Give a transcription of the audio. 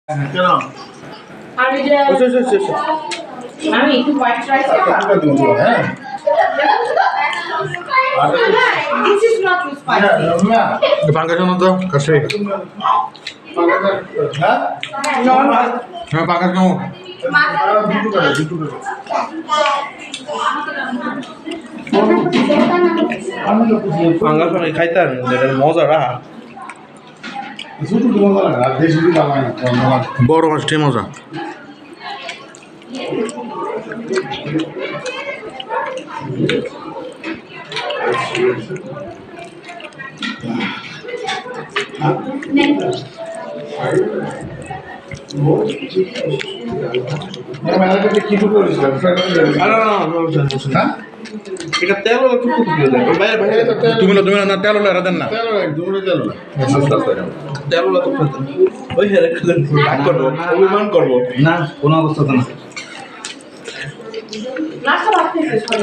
কেন? আর এই যে আমি একটু হোয়াইট রাইস হ্যাঁ This is not too spicy. পাঙ্কাশ তো কাছে Normal. হ্যাঁ পাঙ্কাশ কেমন পাঙ্গাস আমি খাইতাম এটা মজা রাহা বড় মাছটাই মজা এটা তেল হলো খুব দিয়ে দেয় বাইরে বাইরে তুমি না তেল হলে দেন না তেল হলো তো ওই হেরে রাগ করবো অভিমান করবো না কোনো অবস্থাতে না Nasa bakit sa school?